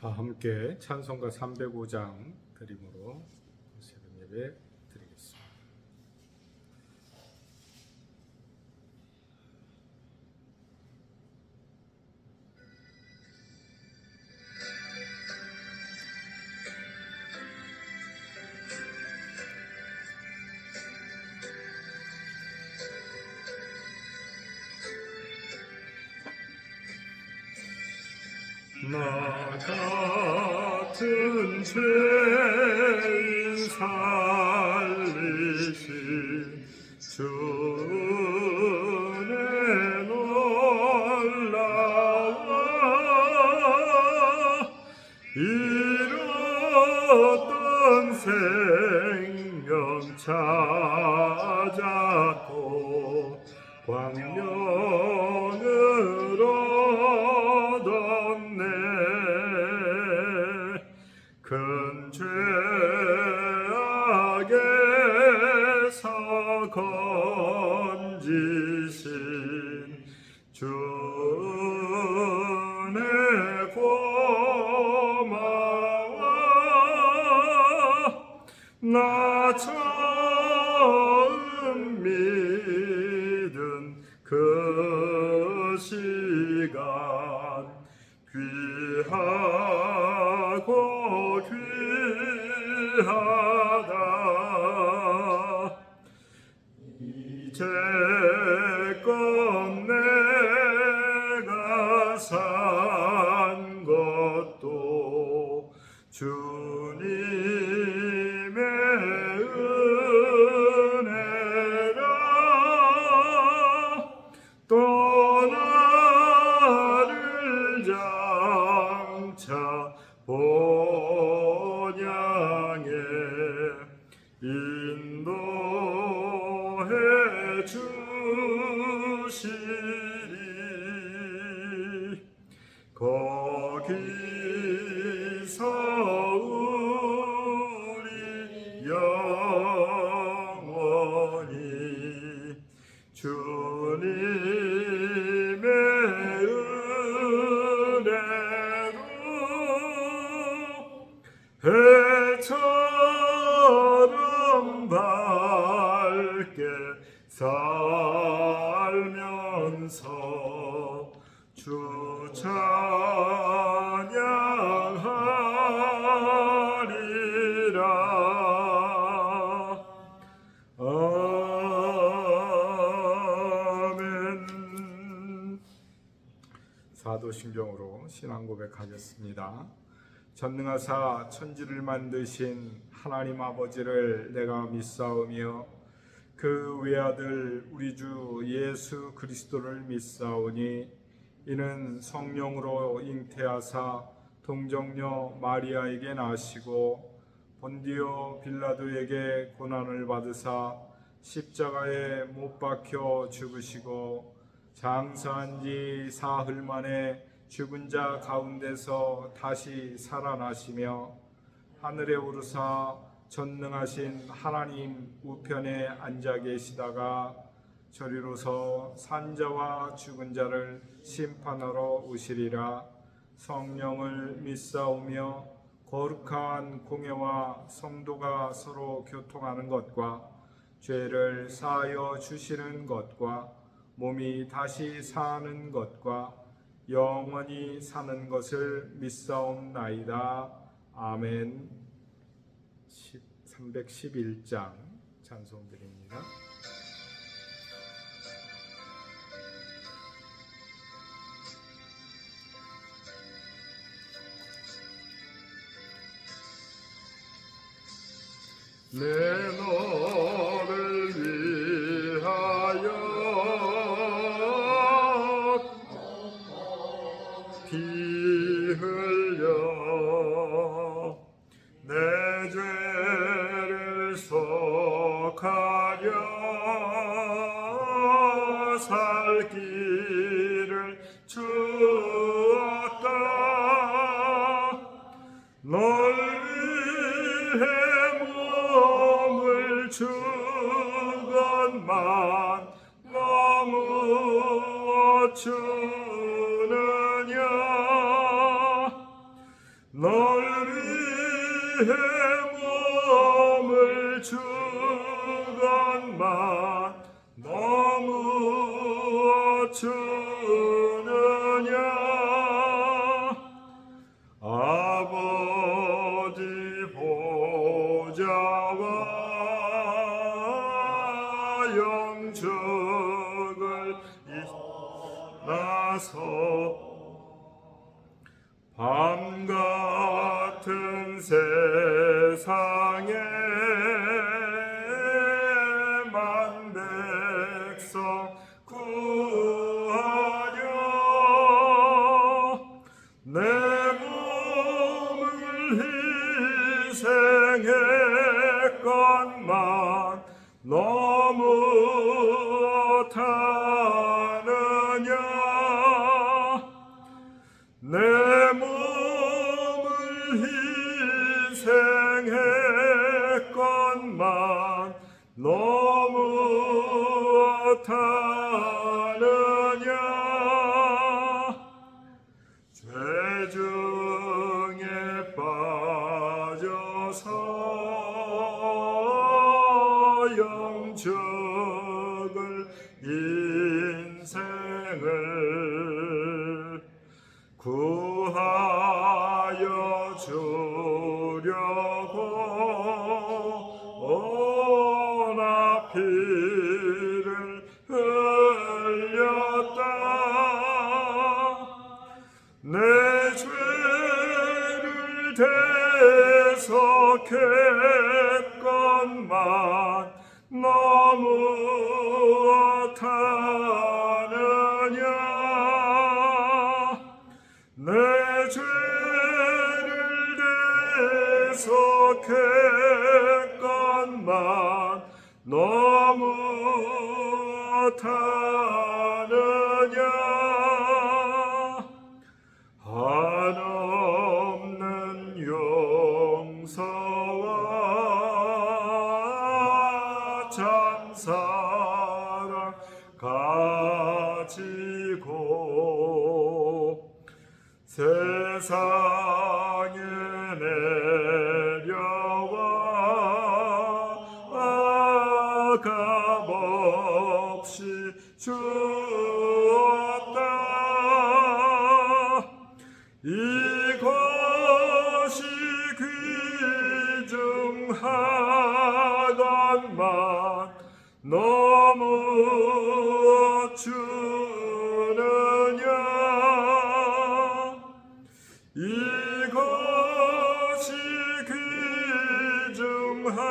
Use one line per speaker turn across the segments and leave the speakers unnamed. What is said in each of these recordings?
다 함께 찬송가 305장 드림으로 새벽 예배 드리겠습니다. 나 같은 죄인 살리신 주의 놀라워 잃었던 생명 찾았고 광명으로 큰 죄악에서 건지신 주의 고마워 나 처음 믿은 그 시간 귀하고 귀하다 이제껏 내가 산 것도 주님의 은혜라 또 나를 장차 본향에 인도해 주시리 거기서 우리 영원히 주님의 해처럼 밝게 살면서 주 찬양하리라. 아멘. 사도신경으로 신앙 고백하겠습니다. 전능하사 천지를 만드신 하나님 아버지를 내가 믿사오며 그 외아들 우리 주 예수 그리스도를 믿사오니 이는 성령으로 잉태하사 동정녀 마리아에게 나시고 본디오 빌라도에게 고난을 받으사 십자가에 못 박혀 죽으시고 장사한 지 사흘 만에 죽은 자 가운데서 다시 살아나시며 하늘에 오르사 전능하신 하나님 우편에 앉아 계시다가 저리로서 산자와 죽은 자를 심판하러 오시리라. 성령을 믿사오며 거룩한 공예와 성도가 서로 교통하는 것과 죄를 사하여 주시는 것과 몸이 다시 사는 것과 영원히 사는 것을 믿사옵나이다. 아멘. 311장 찬송드립니다. 내 너를 위하여 피 흘려 내 죄를 속하려 살 길을 주었다. 널 위해 몸을 준 것만 너무 주느냐. 널 위해 몸을 주건만 너무 어쩌느냐. 아버지 보좌와 영적을 나서 밤 같은 세상에 만 백성 구하려 내 몸을 희생했건만 너무 어타느냐. 내 몸을 희생했건만 너무 어타느냐. 죄 중에 빠져서 영적을 인생을 구하여 주려고 온 피를 흘렸다. 내 죄를 대속했건만 너무 어타느냐. 내 죄를 대속했건만 너무 어타느냐. 한없는 용서와 참사랑 가지고 세상에 내려와 값없이 주었다. 이것이 귀중하건만 너무 주느냐. 이것이 귀중하건만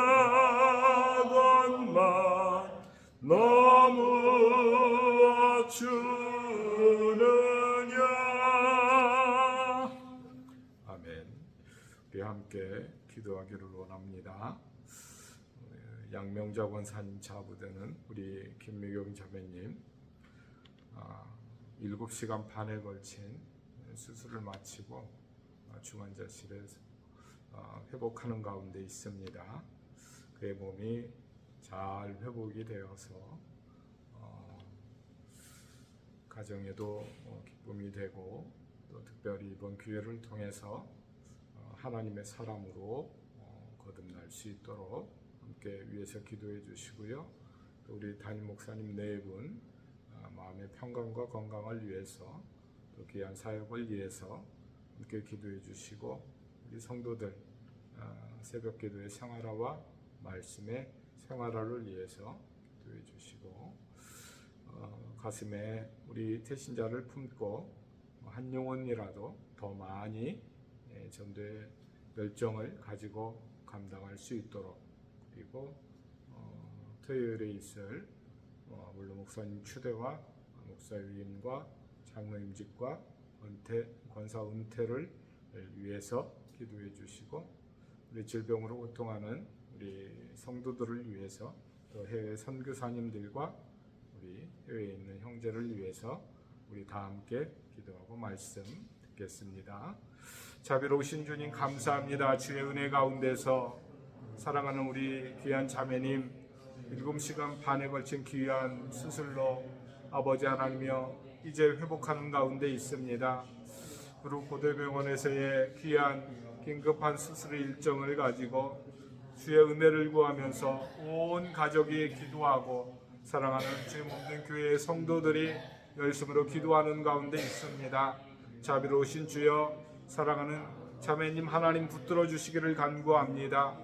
너무 주느냐. 아멘. 우리 함께 기도하기를 원합니다. 양명자 권사님 자부되는 우리 김미경 자매님 7시간 반에 걸친 수술을 마치고 중환자실에 회복하는 가운데 있습니다. 그의 몸이 잘 회복이 되어서 가정에도 기쁨이 되고 또 특별히 이번 기회를 통해서 하나님의 사람으로 거듭날 수 있도록 함께 위해서 기도해 주시고요. 또 우리 담임 목사님 네 분 마음의 평강과 건강을 위해서 또 귀한 사역을 위해서 함께 기도해 주시고 우리 성도들 새벽 기도의 생활화와 말씀의 생활화를 위해서 기도해 주시고 가슴에 우리 태신자를 품고 한 영혼이라도 더 많이 전도의 열정을 가지고 감당할 수 있도록 그리고 토요일에 있을 물론 목사님 추대와 목사위임과 장로임직과 권사 은퇴를 위해서 기도해 주시고 우리 질병으로 고통하는 우리 성도들을 위해서 또 해외 선교사님들과 우리 해외에 있는 형제를 위해서 우리 다 함께 기도하고 말씀 듣겠습니다. 자비로우신 주님 감사합니다. 주의 은혜 가운데서 사랑하는 우리 귀한 자매님 7시간 반에 걸친 귀한 수술로 아버지 하나님이여 이제 회복하는 가운데 있습니다. 그리고 고대병원에서의 귀한 긴급한 수술 일정을 가지고 주의 은혜를 구하면서 온 가족이 기도하고 사랑하는 주의 몸된 교회의 성도들이 열심으로 기도하는 가운데 있습니다. 자비로우신 주여, 사랑하는 자매님 하나님 붙들어 주시기를 간구합니다.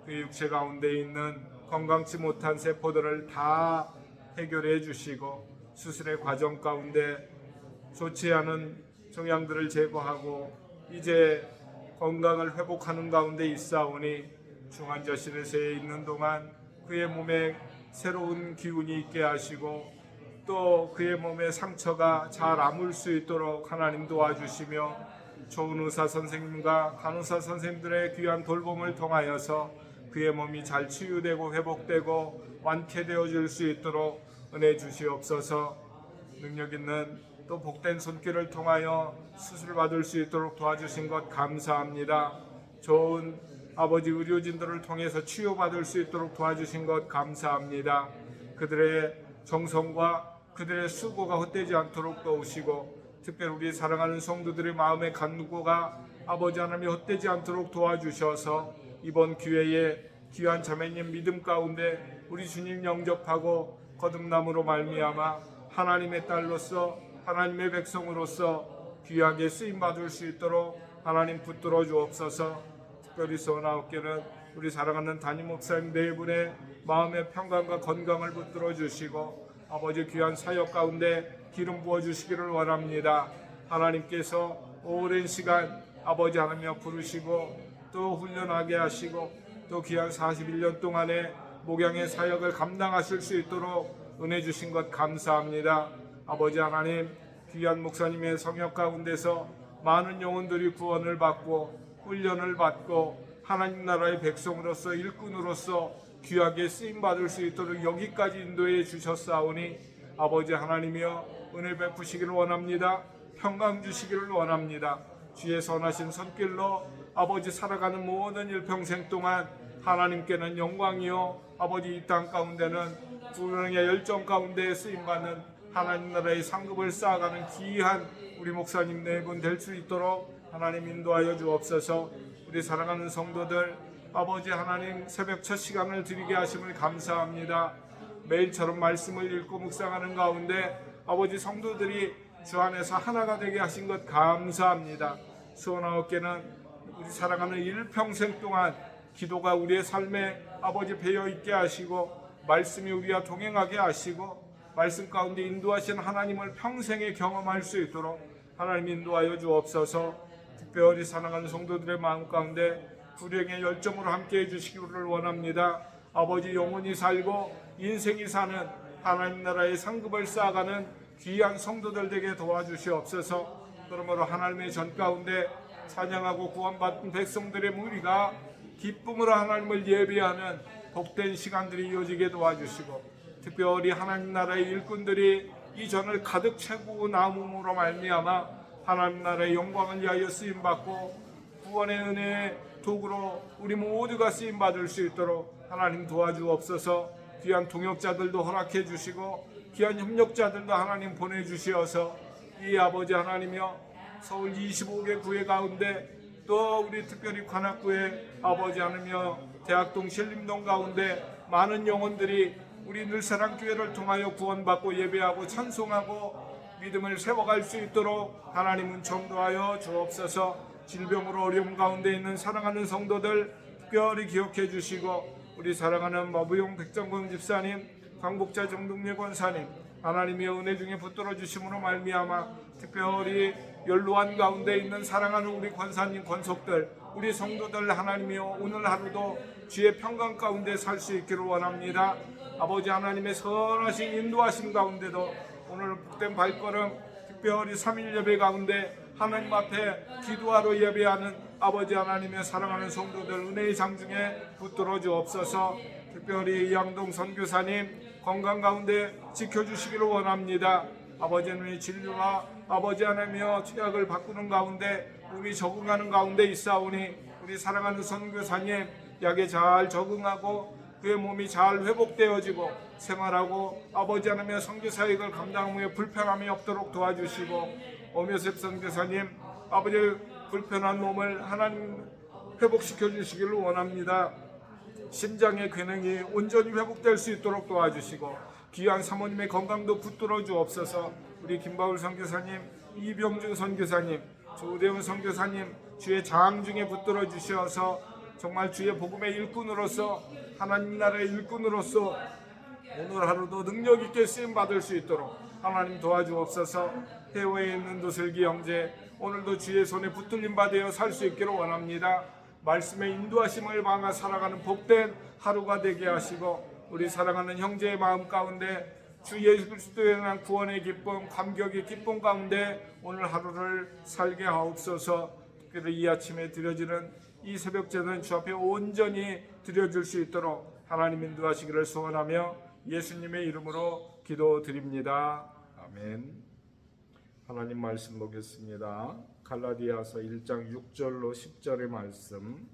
그 육체 가운데 있는 건강치 못한 세포들을 다 해결해 주시고 수술의 과정 가운데 좋지 않은 종양들을 제거하고 이제 건강을 회복하는 가운데 있사오니 중환자실에 있는 동안 그의 몸에 새로운 기운이 있게 하시고 또 그의 몸의 상처가 잘 아물 수 있도록 하나님 도와주시며 좋은 의사 선생님과 간호사 선생님들의 귀한 돌봄을 통하여서 그의 몸이 잘 치유되고 회복되고 완쾌되어 줄 수 있도록 은혜 주시옵소서. 능력 있는 또 복된 손길을 통하여 수술을 받을 수 있도록 도와주신 것 감사합니다. 좋은 아버지 의료진들을 통해서 치유받을 수 있도록 도와주신 것 감사합니다. 그들의 정성과 그들의 수고가 헛되지 않도록 도우시고 특별히 우리 사랑하는 성도들의 마음의 간구가 아버지 하나님이 헛되지 않도록 도와주셔서 이번 기회에 귀한 자매님 믿음 가운데 우리 주님 영접하고 거듭남으로 말미암아 하나님의 딸로서 하나님의 백성으로서 귀하게 쓰임받을 수 있도록 하나님 붙들어 주옵소서. 특별히 소원하옵기는 우리 사랑하는 담임 목사님 네 분의 마음의 평강과 건강을 붙들어 주시고 아버지 귀한 사역 가운데 기름 부어 주시기를 원합니다. 하나님께서 오랜 시간 아버지 하나님여 부르시고 또 훈련하게 하시고 또 귀한 41년 동안의 목양의 사역을 감당하실 수 있도록 은혜 주신 것 감사합니다. 아버지 하나님 귀한 목사님의 성역 가운데서 많은 영혼들이 구원을 받고 훈련을 받고 하나님 나라의 백성으로서 일꾼으로서 귀하게 쓰임받을 수 있도록 여기까지 인도해 주셨사오니 아버지 하나님이여 은혜 베푸시기를 원합니다. 평강 주시기를 원합니다. 주의 선하신 손길로 아버지 살아가는 모든 일평생 동안 하나님께는 영광이요 아버지 이 땅 가운데는 구원의 열정 가운데 쓰임받는 하나님 나라의 상급을 쌓아가는 귀한 우리 목사님 네 분 될 수 있도록 하나님 인도하여 주옵소서. 우리 사랑하는 성도들 아버지 하나님 새벽 첫 시간을 드리게 하심을 감사합니다. 매일처럼 말씀을 읽고 묵상하는 가운데 아버지 성도들이 주 안에서 하나가 되게 하신 것 감사합니다. 수원아홉개는 우리 사랑하는 일평생 동안 기도가 우리의 삶에 아버지 배어 있게 하시고 말씀이 우리와 동행하게 하시고 말씀 가운데 인도하신 하나님을 평생에 경험할 수 있도록 하나님 인도하여 주옵소서. 특별히 사랑하는 성도들의 마음 가운데 불행의 열정으로 함께해 주시기를 원합니다. 아버지 영혼이 살고 인생이 사는 하나님 나라의 상급을 쌓아가는 귀한 성도들 되게 도와주시옵소서. 그러므로 하나님의 전 가운데 찬양하고 구원받은 백성들의 무리가 기쁨으로 하나님을 예배하는 복된 시간들이 이어지게 도와주시고 특별히 하나님 나라의 일꾼들이 이 전을 가득 채우고 남음으로 말미암아 하나님 나라의 영광을 위하여 쓰임받고 구원의 은혜의 도구로 우리 모두가 쓰임받을 수 있도록 하나님 도와주옵소서. 귀한 동역자들도 허락해 주시고 귀한 협력자들도 하나님 보내주시어서 이 아버지 하나님이여 서울 25개 구회 가운데 또 우리 특별히 관악구의 아버지 하나님이여 대학동 신림동 가운데 많은 영혼들이 우리 늘사랑교회를 통하여 구원받고 예배하고 찬송하고 믿음을 세워갈 수 있도록 하나님은 전도하여 주옵소서. 질병으로 어려움 가운데 있는 사랑하는 성도들 특별히 기억해 주시고 우리 사랑하는 마부용 백정권 집사님, 광복자 정동래 권사님 하나님의 은혜 중에 붙들어 주심으로 말미암아 특별히 연로한 가운데 있는 사랑하는 우리 권사님 권속들 우리 성도들 하나님이여 오늘 하루도 주의 평강 가운데 살 수 있기를 원합니다. 아버지 하나님의 선하신 인도하심 가운데도 오늘 복된 발걸음 특별히 3일 예배 가운데 하나님 앞에 기도하러 예배하는 아버지 하나님의 사랑하는 성도들 은혜의 장중에 붙들어 주옵소서. 특별히 이양동 선교사님 건강 가운데 지켜주시기를 원합니다. 아버지 하나님의 진료와 아버지 하나님의 취약을 바꾸는 가운데 몸이 적응하는 가운데 있사오니 우리 사랑하는 선교사님 약에 잘 적응하고 그의 몸이 잘 회복되어지고 생활하고 아버지 하나님의 선교사역을 감당하며 불평함이 없도록 도와주시고 오묘셉 선교사님 아버지 불편한 몸을 하나님 회복시켜 주시기를 원합니다. 심장의 기능이 온전히 회복될 수 있도록 도와주시고 귀한 사모님의 건강도 붙들어 주옵소서. 우리 김바울 선교사님, 이병준 선교사님, 조대훈 선교사님 주의 장 중에 붙들어 주셔서 정말 주의 복음의 일꾼으로서 하나님 나라의 일꾼으로서 오늘 하루도 능력 있게 쓰임 받을 수 있도록 하나님 도와주옵소서. 해외에 있는 도슬기 형제 오늘도 주의 손에 붙들림 받아 살 수 있기를 원합니다. 말씀의 인도하심을 받아 살아가는 복된 하루가 되게 하시고 우리 사랑하는 형제의 마음 가운데 주 예수 그리스도에 대한 구원의 기쁨, 감격의 기쁨 가운데 오늘 하루를 살게 하옵소서. 특별히 이 아침에 드려지는 이 새벽 제는 주 앞에 온전히 드려줄 수 있도록 하나님 인도하시기를 소원하며 예수님의 이름으로 기도드립니다. 아멘. 하나님 말씀 보겠습니다. 갈라디아서 1장 6절로 10절의 말씀.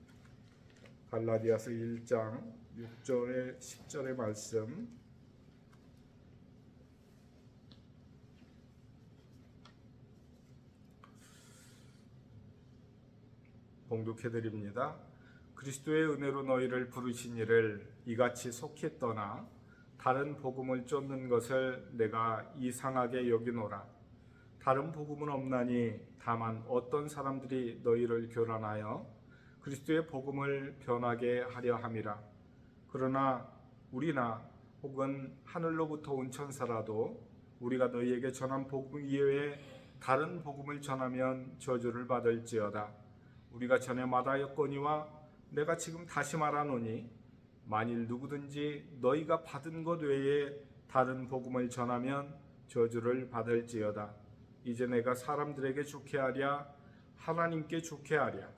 갈라디아서 1장 6절에 10절의 말씀. 봉독해드립니다. 그리스도의 은혜로 너희를 부르신 이를 이같이 속히 떠나 다른 복음을 쫓는 것을 내가 이상하게 여기노라. 다른 복음은 없나니 다만 어떤 사람들이 너희를 교란하여 그리스도의 복음을 변하게 하려 함이라. 그러나 우리나 혹은 하늘로부터 온 천사라도 우리가 너희에게 전한 복음 이외에 다른 복음을 전하면 저주를 받을지어다. 우리가 전에 말하였거니와 내가 지금 다시 말하노니 만일 누구든지 너희가 받은 것 외에 다른 복음을 전하면 저주를 받을지어다. 이제 내가 사람들에게 좋게 하랴 하나님께 좋게 하랴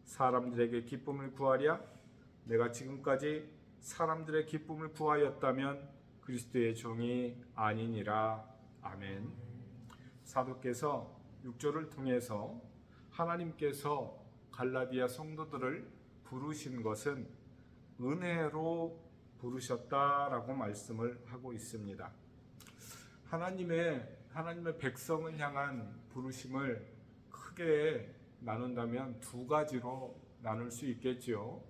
사람들에게 기쁨을 구하랴. 내가 지금까지 사람들의 기쁨을 구하였다면 그리스도의 종이 아니니라. 아멘. 사도께서 6절을 통해서 하나님께서 갈라디아 성도들을 부르신 것은 은혜로 부르셨다라고 말씀을 하고 있습니다. 하나님의 백성을 향한 부르심을 크게 나눈다면 두 가지로 나눌 수 있겠지요.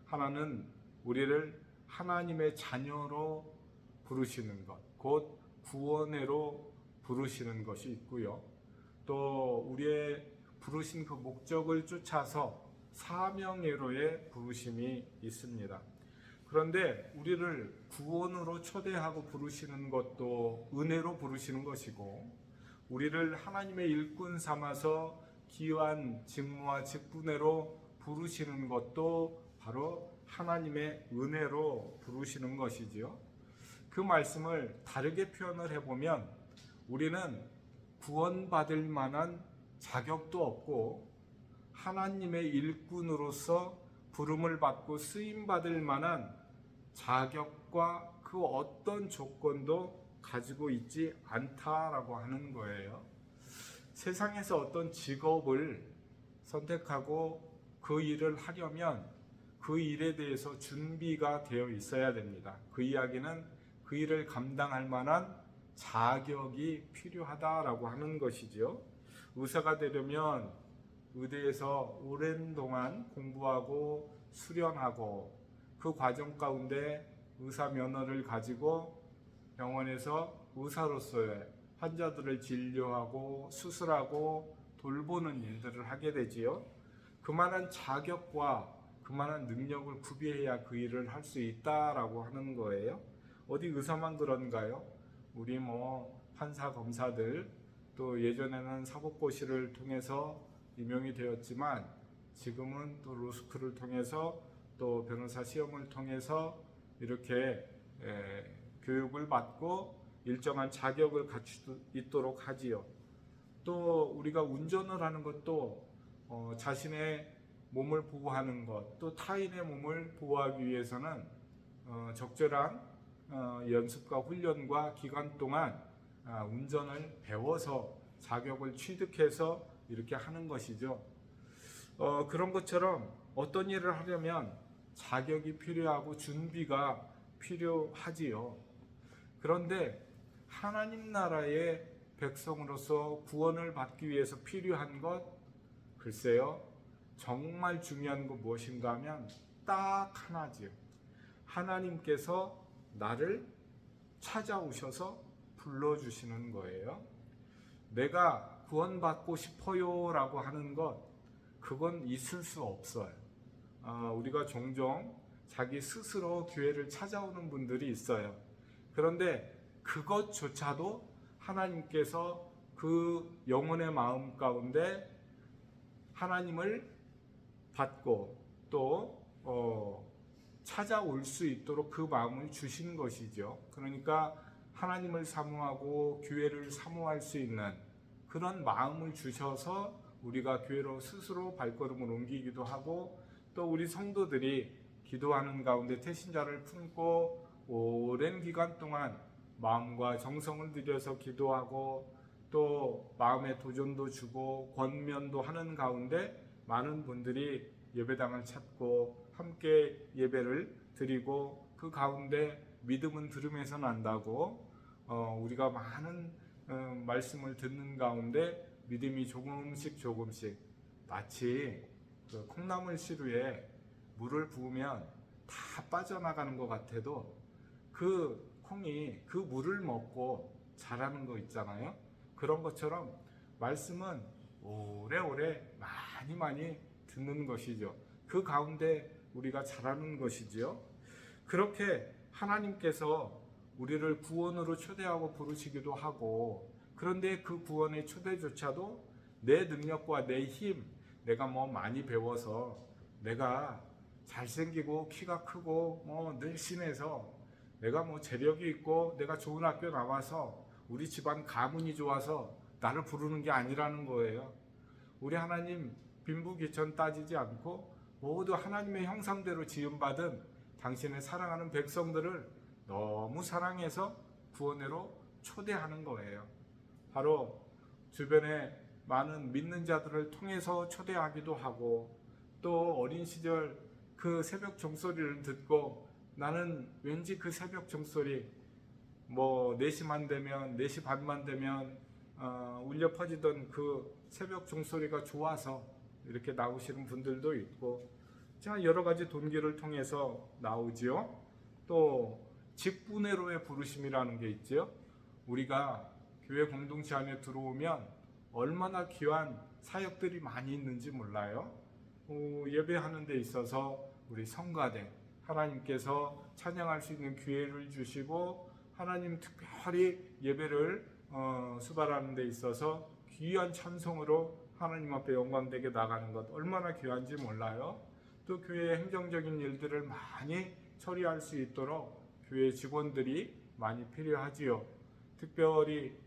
하나는 우리를 하나님의 자녀로 부르시는 것, 곧 구원회로 부르시는 것이 있고요. 또 우리의 부르신 그 목적을 쫓아서 사명회로의 부르심이 있습니다. 그런데 우리를 구원으로 초대하고 부르시는 것도 은혜로 부르시는 것이고, 우리를 하나님의 일꾼 삼아서 귀한 직무와 직분회로 부르시는 것도 바로 하나님의 은혜로 부르시는 것이지요. 그 말씀을 다르게 표현을 해보면 우리는 구원받을 만한 자격도 없고 하나님의 일꾼으로서 부름을 받고 쓰임받을 만한 자격과 그 어떤 조건도 가지고 있지 않다라고 하는 거예요. 세상에서 어떤 직업을 선택하고 그 일을 하려면 그 일에 대해서 준비가 되어 있어야 됩니다. 그 이야기는 그 일을 감당할 만한 자격이 필요하다라고 하는 것이죠. 의사가 되려면 의대에서 오랜 동안 공부하고 수련하고 그 과정 가운데 의사 면허를 가지고 병원에서 의사로서의 환자들을 진료하고 수술하고 돌보는 일들을 하게 되지요. 그만한 자격과 그만한 능력을 구비해야 그 일을 할 수 있다라고 하는 거예요. 어디 의사만 그런가요? 우리 판사 검사들, 또 예전에는 사법고시를 통해서 임용이 되었지만 지금은 또 로스쿨을 통해서 또 변호사 시험을 통해서 이렇게 교육을 받고 일정한 자격을 갖추 있도록 하지요. 또 우리가 운전을 하는 것도 자신의 몸을 보호하는 것, 또 타인의 몸을 보호하기 위해서는 적절한 연습과 훈련과 기간 동안 운전을 배워서 자격을 취득해서 이렇게 하는 것이죠. 그런 것처럼 어떤 일을 하려면 자격이 필요하고 준비가 필요하지요. 그런데 하나님 나라의 백성으로서 구원을 받기 위해서 필요한 것, 글쎄요, 정말 중요한 거 무엇인가 하면 딱 하나지요. 하나님께서 나를 찾아오셔서 불러주시는 거예요. 내가 구원받고 싶어요 라고 하는 것, 그건 있을 수 없어요. 우리가 종종 자기 스스로 교회를 찾아오는 분들이 있어요. 그런데 그것조차도 하나님께서 그 영혼의 마음 가운데 하나님을 받고 또 찾아올 수 있도록 그 마음을 주신 것이죠. 그러니까 하나님을 사모하고 교회를 사모할 수 있는 그런 마음을 주셔서 우리가 교회로 스스로 발걸음을 옮기기도 하고, 또 우리 성도들이 기도하는 가운데 태신자를 품고 오랜 기간 동안 마음과 정성을 들여서 기도하고 또 마음의 도전도 주고 권면도 하는 가운데 많은 분들이 예배당을 찾고 함께 예배를 드리고, 그 가운데 믿음은 들음에서 난다고 우리가 많은 말씀을 듣는 가운데 믿음이 조금씩 마치 그 콩나물 시루에 물을 부으면 다 빠져나가는 것 같아도 그 콩이 그 물을 먹고 자라는 거 있잖아요. 그런 것처럼 말씀은 오래오래 많이 듣는 것이죠. 그 가운데 우리가 자라는 것이지요. 그렇게 하나님께서 우리를 구원으로 초대하고 부르시기도 하고, 그런데 그 구원의 초대조차도 내 능력과 내 힘, 내가 뭐 많이 배워서 내가 잘생기고 키가 크고 늘씬해서 내가 재력이 있고 내가 좋은 학교 나와서 우리 집안 가문이 좋아서 나를 부르는 게 아니라는 거예요. 우리 하나님 빈부귀천 따지지 않고 모두 하나님의 형상대로 지음받은 당신의 사랑하는 백성들을 너무 사랑해서 구원으로 초대하는 거예요. 바로 주변에 많은 믿는 자들을 통해서 초대하기도 하고, 또 어린 시절 그 새벽 종소리를 듣고 나는 왠지 그 새벽 종소리 4시만 되면 4시 반만 되면 울려 퍼지던 그 새벽 종소리가 좋아서 이렇게 나오시는 분들도 있고, 자, 여러 가지 동기를 통해서 나오지요. 또 직분회로의 부르심이라는 게 있죠. 우리가 교회 공동체 안에 들어오면 얼마나 귀한 사역들이 많이 있는지 몰라요. 예배하는 데 있어서 우리 성가대 하나님께서 찬양할 수 있는 기회를 주시고, 하나님 특별히 예배를 수발하는 데 있어서 귀한 찬송으로 하나님 앞에 영광되게 나가는 것 얼마나 귀한지 몰라요. 또 교회의 행정적인 일들을 많이 처리할 수 있도록 교회 직원들이 많이 필요하지요. 특별히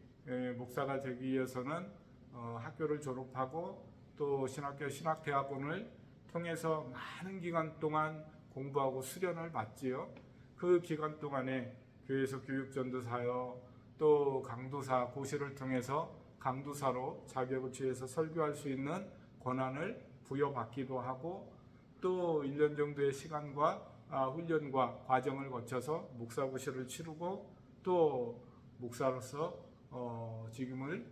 목사가 되기 위해서는 학교를 졸업하고 또 신학대학원을 통해서 많은 기간 동안 공부하고 수련을 받지요. 그 기간 동안에 교회에서 교육전도사요, 또 강도사 고시를 통해서 강도사로 자격을 취해서 설교할 수 있는 권한을 부여받기도 하고, 또 1년 정도의 시간과 훈련과 과정을 거쳐서 목사고시를 치르고 또 목사로서 직임을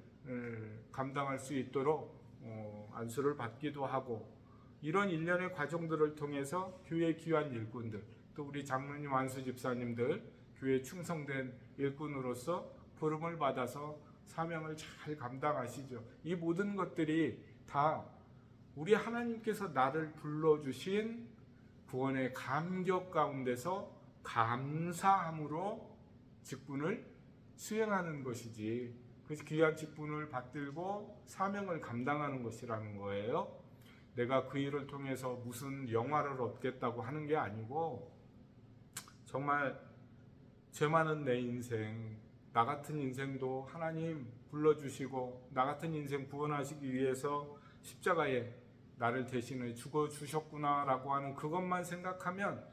감당할 수 있도록 안수를 받기도 하고, 이런 일련의 과정들을 통해서 교회 귀한 일꾼들, 또 우리 장로님, 안수 집사님들 교회 충성된 일꾼으로서 부름을 받아서 사명을 잘 감당하시죠. 이 모든 것들이 다 우리 하나님께서 나를 불러주신 구원의 감격 가운데서 감사함으로 직분을 수행하는 것이지, 그 귀한 직분을 받들고 사명을 감당하는 것이라는 거예요. 내가 그 일을 통해서 무슨 영화를 얻겠다고 하는 게 아니고, 정말 죄 많은 내 인생, 나 같은 인생도 하나님 불러주시고 나 같은 인생 구원하시기 위해서 십자가에 나를 대신해 죽어주셨구나 라고 하는 그것만 생각하면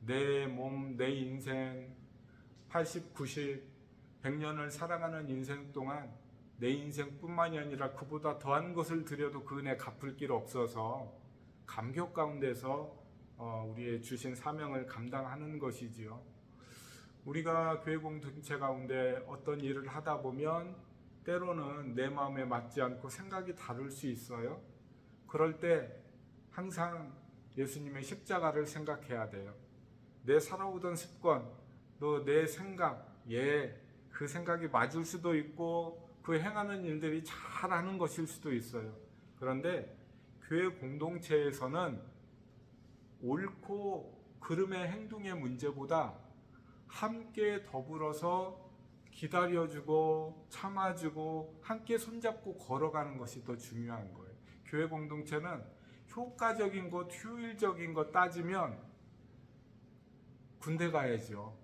내 몸, 내 인생 80, 90, 100년을 살아가는 인생 동안 내 인생뿐만이 아니라 그보다 더한 것을 드려도 그 은혜 갚을 길 없어서 감격 가운데서 우리의 주신 사명을 감당하는 것이지요. 우리가 교회 공동체 가운데 어떤 일을 하다 보면 때로는 내 마음에 맞지 않고 생각이 다를 수 있어요. 그럴 때 항상 예수님의 십자가를 생각해야 돼요. 내 살아오던 습관, 또 내 생각, 그 생각이 맞을 수도 있고 그 행하는 일들이 잘하는 것일 수도 있어요. 그런데 교회 공동체에서는 옳고 그름의 행동의 문제보다 함께 더불어서 기다려주고 참아주고 함께 손잡고 걸어가는 것이 더 중요한 거예요. 교회 공동체는 효과적인 것, 효율적인 것 따지면 군대 가야죠.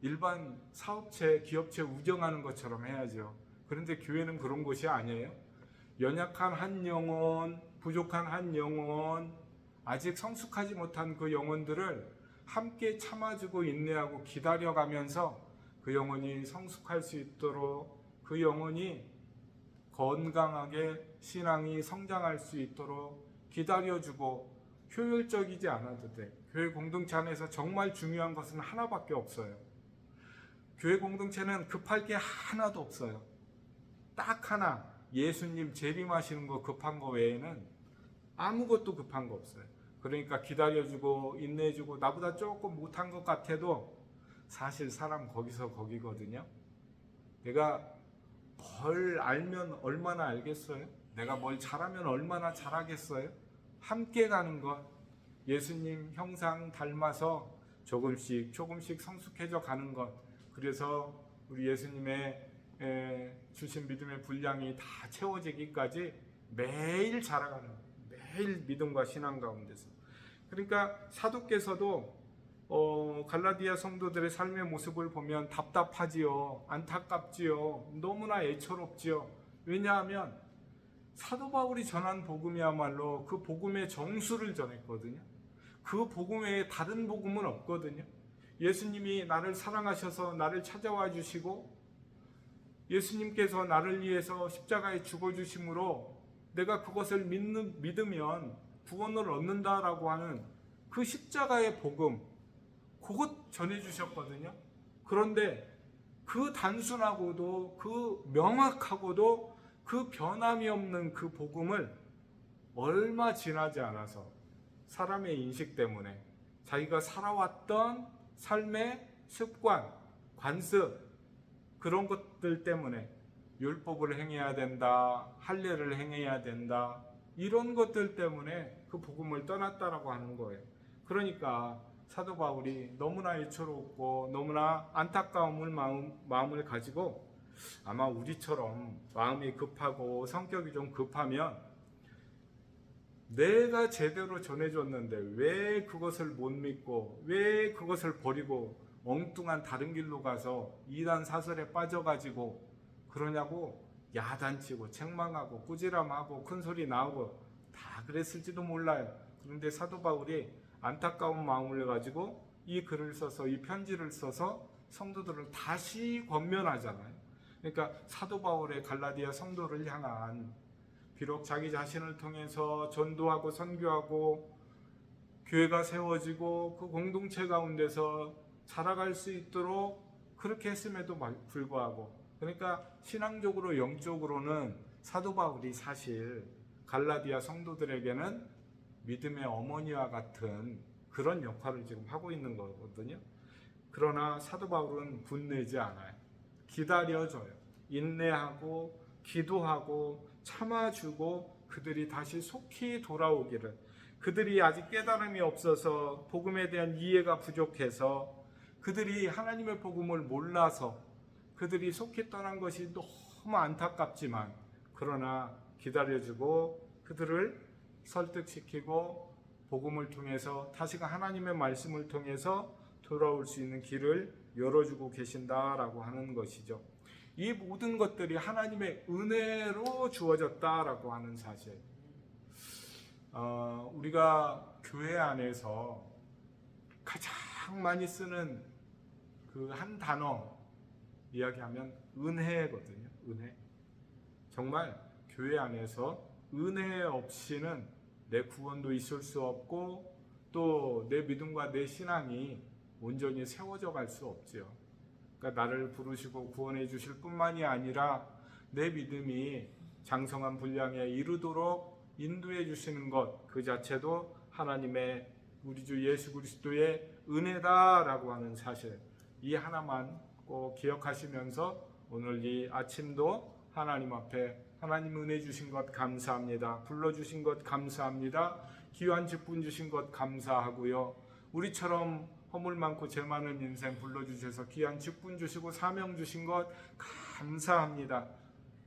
일반 사업체, 기업체 운영하는 것처럼 해야죠. 그런데 교회는 그런 곳이 아니에요. 연약한 한 영혼, 부족한 한 영혼, 아직 성숙하지 못한 그 영혼들을 함께 참아주고 인내하고 기다려가면서 그 영혼이 성숙할 수 있도록, 그 영혼이 건강하게 신앙이 성장할 수 있도록 기다려주고, 효율적이지 않아도 돼. 교회 공동체 안에서 정말 중요한 것은 하나밖에 없어요. 교회 공동체는 급할 게 하나도 없어요. 딱 하나, 예수님 재림하시는 거 급한 거 외에는 아무것도 급한 거 없어요. 그러니까 기다려주고 인내해주고, 나보다 조금 못한 것 같아도 사실 사람 거기서 거기거든요. 내가 뭘 알면 얼마나 알겠어요? 내가 뭘 잘하면 얼마나 잘하겠어요? 함께 가는 것, 예수님 형상 닮아서 조금씩 조금씩 성숙해져 가는 것, 그래서 우리 예수님의 주신 믿음의 분량이 다 채워지기까지 매일 자라가는, 매일 믿음과 신앙 가운데서. 그러니까 사도께서도 갈라디아 성도들의 삶의 모습을 보면 답답하지요, 안타깝지요, 너무나 애처롭지요. 왜냐하면 사도 바울이 전한 복음이야말로 그 복음의 정수를 전했거든요. 그 복음 외에 다른 복음은 없거든요. 예수님이 나를 사랑하셔서 나를 찾아와 주시고, 예수님께서 나를 위해서 십자가에 죽어주심으로 내가 그것을 믿으면 구원을 얻는다라고 하는 그 십자가의 복음, 그것 전해주셨거든요. 그런데 그 단순하고도 그 명확하고도 그 변함이 없는 그 복음을 얼마 지나지 않아서 사람의 인식 때문에, 자기가 살아왔던 삶의 습관, 관습, 그런 것들 때문에 율법을 행해야 된다, 할례를 행해야 된다, 이런 것들 때문에 그 복음을 떠났다라고 하는 거예요. 그러니까 사도 바울이 너무나 애처롭고 너무나 안타까움을 마음을 가지고, 아마 우리처럼 마음이 급하고 성격이 좀 급하면 내가 제대로 전해줬는데 왜 그것을 못 믿고, 왜 그것을 버리고 엉뚱한 다른 길로 가서 이단 사설에 빠져가지고 그러냐고 야단치고 책망하고 꾸지람하고 큰소리 나오고 다 그랬을지도 몰라요. 그런데 사도 바울이 안타까운 마음을 가지고 이 글을 써서, 이 편지를 써서 성도들을 다시 권면하잖아요. 그러니까 사도 바울의 갈라디아 성도를 향한, 비록 자기 자신을 통해서 전도하고 선교하고 교회가 세워지고 그 공동체 가운데서 자라갈 수 있도록 그렇게 했음에도 불구하고, 그러니까 신앙적으로 영적으로는 사도 바울이 사실 갈라디아 성도들에게는 믿음의 어머니와 같은 그런 역할을 지금 하고 있는 거거든요. 그러나 사도 바울은 분내지 않아요. 기다려줘요. 인내하고 기도하고 참아주고, 그들이 다시 속히 돌아오기를, 그들이 아직 깨달음이 없어서 복음에 대한 이해가 부족해서, 그들이 하나님의 복음을 몰라서 그들이 속히 떠난 것이 너무 안타깝지만, 그러나 기다려주고 그들을 설득시키고 복음을 통해서 다시가 하나님의 말씀을 통해서 돌아올 수 있는 길을 열어주고 계신다라고 하는 것이죠. 이 모든 것들이 하나님의 은혜로 주어졌다라고 하는 사실. 우리가 교회 안에서 가장 많이 쓰는 그 한 단어 이야기하면 은혜거든요. 은혜. 정말 교회 안에서 은혜 없이는 내 구원도 있을 수 없고, 또 내 믿음과 내 신앙이 온전히 세워져 갈 수 없지요. 그러니까 나를 부르시고 구원해 주실 뿐만이 아니라 내 믿음이 장성한 분량에 이르도록 인도해 주시는 것 그 자체도 하나님의 우리 주 예수 그리스도의 은혜다라고 하는 사실, 이 하나만 꼭 기억하시면서 오늘 이 아침도 하나님 앞에 하나님 은혜 주신 것 감사합니다. 불러주신 것 감사합니다. 귀한 직분 주신 것 감사하고요. 우리처럼 허물 많고 죄 많은 인생 불러주셔서 귀한 직분 주시고 사명 주신 것 감사합니다.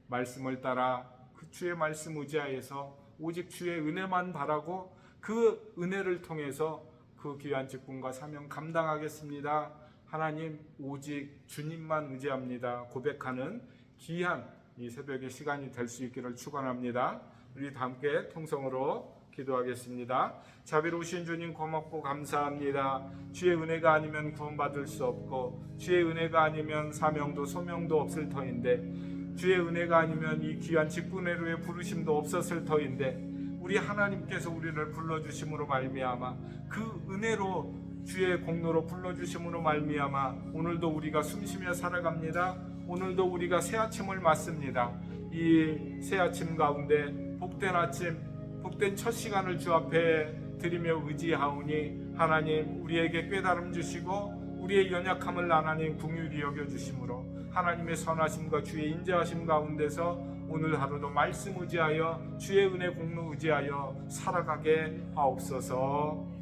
말씀을 따라 그 주의 말씀 의지하여서 오직 주의 은혜만 바라고 그 은혜를 통해서 그 귀한 직분과 사명 감당하겠습니다. 하나님 오직 주님만 의지합니다. 고백하는 귀한 이 새벽의 시간이 될 수 있기를 축원합니다. 우리 다 함께 통성으로 기도하겠습니다. 자비로우신 주님 고맙고 감사합니다. 주의 은혜가 아니면 구원받을 수 없고 주의 은혜가 아니면 사명도 소명도 없을 터인데 주의 은혜가 아니면 이 귀한 직분회로의 부르심도 없었을 터인데 우리 하나님께서 우리를 불러주심으로 말미암아 그 은혜로 주의 공로로 불러주심으로 말미암아 오늘도 우리가 숨쉬며 살아갑니다. 오늘도 우리가 새 아침을 맞습니다. 이 새 아침 가운데 복된 아침, 복된 첫 시간을 주 앞에 드리며 의지하오니 하나님 우리에게 깨달음 주시고 우리의 연약함을 하나님 긍휼히 여겨주심으로 하나님의 선하심과 주의 인자하심 가운데서 오늘 하루도 말씀 의지하여 주의 은혜 공로 의지하여 살아가게 하옵소서.